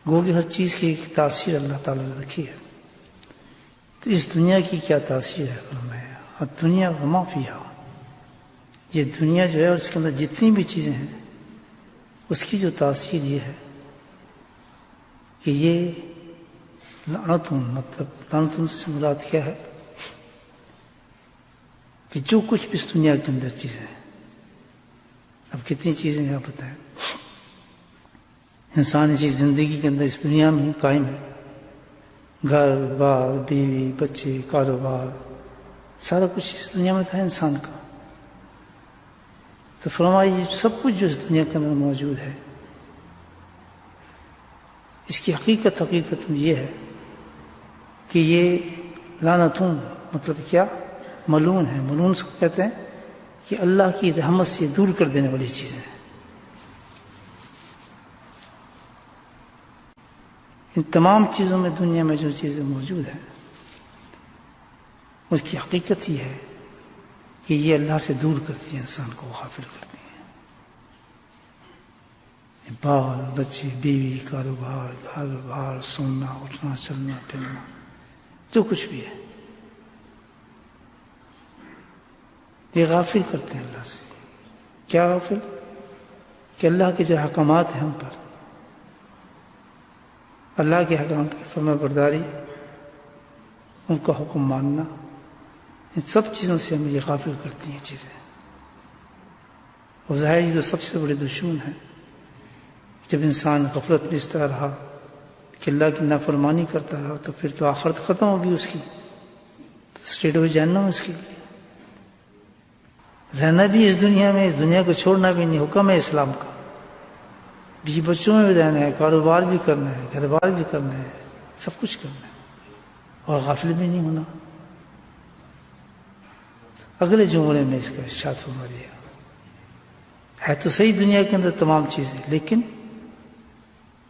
گو کہ ہر چیز کی ایک تاثیر اللہ تعالیٰ نے رکھی ہے. تو اس دنیا کی کیا تاثیر ہے فرمایا اور دنیا وما فیہا، یہ دنیا جو ہے اور اس کے اندر جتنی بھی چیزیں ہیں اس کی جو تاثیر یہ ہے کہ یہ لعنتن، مطلب لعنتن سے مراد کیا ہے کہ جو کچھ بھی اس دنیا کے اندر چیزیں ہیں، اب کتنی چیزیں ہیں آپ بتائیں، انسانی چیز زندگی کے اندر اس دنیا میں قائم ہے، گھر بار بیوی بچے کاروبار سارا کچھ اس دنیا میں تھا انسان کا. تو فرمایا یہ سب کچھ جو اس دنیا کے اندر موجود ہے اس کی حقیقت یہ ہے کہ یہ لعنتون مطلب کیا، ملعون ہے. ملعون اس کو کہتے ہیں کہ اللہ کی رحمت سے دور کر دینے والی چیزیں ہیں. ان تمام چیزوں میں دنیا میں جو چیزیں موجود ہیں اس کی حقیقت یہ ہے کہ یہ اللہ سے دور کرتی ہیں، انسان کو غافل کرتی ہیں. بال بچے بیوی کاروبار گھر بار سونا اٹھنا چلنا پھرنا جو کچھ بھی ہے یہ غافل کرتے ہیں اللہ سے. کیا غافل؟ کہ اللہ کے جو احکامات ہیں ہم پر، اللہ کے حکام کی فرما برداری، ان کا حکم ماننا، ان سب چیزوں سے ہمیں یہ غافل کرتی ہیں چیزیں. اور ظاہر یہ تو سب سے بڑے دشمن ہیں. جب انسان غفلت میں اس طرح رہا کہ اللہ کی نافرمانی کرتا رہا تو پھر تو آخرت ختم ہوگی اس کی، اسٹیٹ آف جہنم اس کے لیے. رہنا بھی اس دنیا میں، اس دنیا کو چھوڑنا بھی نہیں. حکم ہے اسلام کا، بیوی بچوں میں بھی رہنا ہے، کاروبار بھی کرنا ہے، گھر بار بھی کرنا ہے، سب کچھ کرنا ہے اور غافل بھی نہیں ہونا. اگلے جملے میں اس کا ارشاد فرما دیا ہے تو صحیح دنیا کے اندر تمام چیزیں، لیکن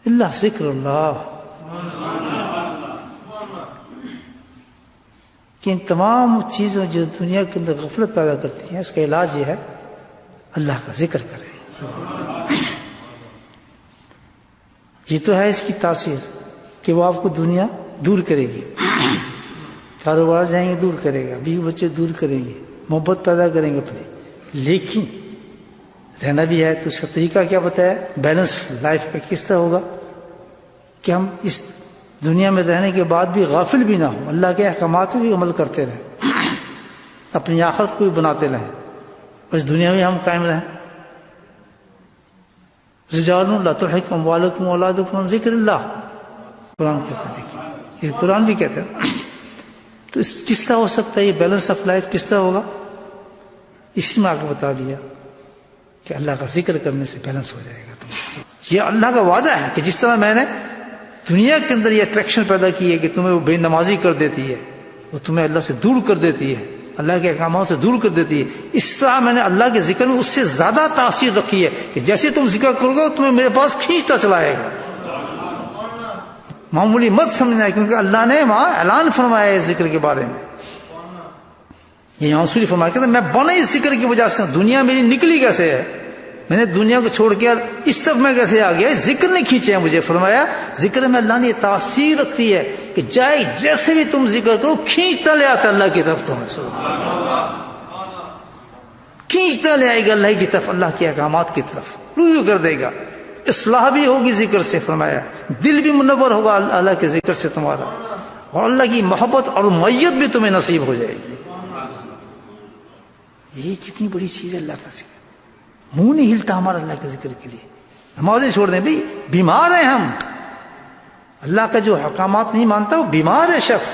اللہ ذکر اللہ، کہ ان تمام چیزوں جو دنیا کے اندر غفلت پیدا کرتی ہیں اس کا علاج یہ ہے اللہ کا ذکر کریں. یہ تو ہے اس کی تاثیر کہ وہ آپ کو دنیا دور کرے گی، کاروبار جائیں گے دور کرے گا، بیوی بچے دور کریں گے، محبت پیدا کریں گے اپنے. لیکن رہنا بھی ہے تو اس کا طریقہ کیا بتایا؟ بیلنس لائف کا کس طرح ہوگا کہ ہم اس دنیا میں رہنے کے بعد بھی غافل بھی نہ ہوں، اللہ کے احکامات میں بھی عمل کرتے رہیں، اپنی آخرت کو بھی بناتے رہیں اور اس دنیا میں ہم قائم رہیں. رجال لا تلہکم اموالکم واولادکم عن ذکر اللہ، قرآن کہتا ہے. دیکھیے یہ قرآن بھی کہتا ہے. تو اس کس طرح ہو سکتا ہے یہ بیلنس آف لائف کس طرح ہوگا؟ اسی میں آگے بتا دیا کہ اللہ کا ذکر کرنے سے بیلنس ہو جائے گا. یہ اللہ کا وعدہ ہے کہ جس طرح میں نے دنیا کے اندر یہ اٹریکشن پیدا کی ہے کہ تمہیں وہ بے نمازی کر دیتی ہے، وہ تمہیں اللہ سے دور کر دیتی ہے، اللہ کے احکامات سے دور کر دیتی ہے، اس طرح میں نے اللہ کے ذکر میں اس سے زیادہ تاثیر رکھی ہے کہ جیسے تم ذکر کرو گے تمہیں میرے پاس کھینچتا چلا آئے گا. معمولی مت سمجھنا، کیونکہ اللہ نے وہاں اعلان فرمایا ہے ذکر کے بارے میں. یہ یہاں سوری فرمایا کہ میں بنا اس ذکر کی وجہ سے ہوں. دنیا میری نکلی کیسے ہے؟ میں نے دنیا کو چھوڑ کے اس طرف میں کیسے آ گیا؟ ذکر نے کھینچے ہیں مجھے. فرمایا ذکر میں اللہ نے یہ تاثیر رکھتی ہے کہ جائے جیسے بھی تم ذکر کرو کھینچتا لے آتا اللہ کی طرف، تمہیں کھینچتا لے آئے گا اللہ کی طرف، اللہ کے احکامات کی طرف رجوع کر دے گا. اصلاح بھی ہوگی ذکر سے، فرمایا دل بھی منور ہوگا اللہ کے ذکر سے تمہارا، اور اللہ کی محبت اور معیت بھی تمہیں نصیب ہو جائے گی. یہ کتنی بڑی چیز ہے اللہ کا ذکر. منہ نہیں ہلتا ہمارا اللہ کے ذکر کے لیے. نمازیں چھوڑ دیں، بھائی بیمار ہیں ہم، اللہ کا جو حکامات نہیں مانتا وہ بیمار ہے شخص.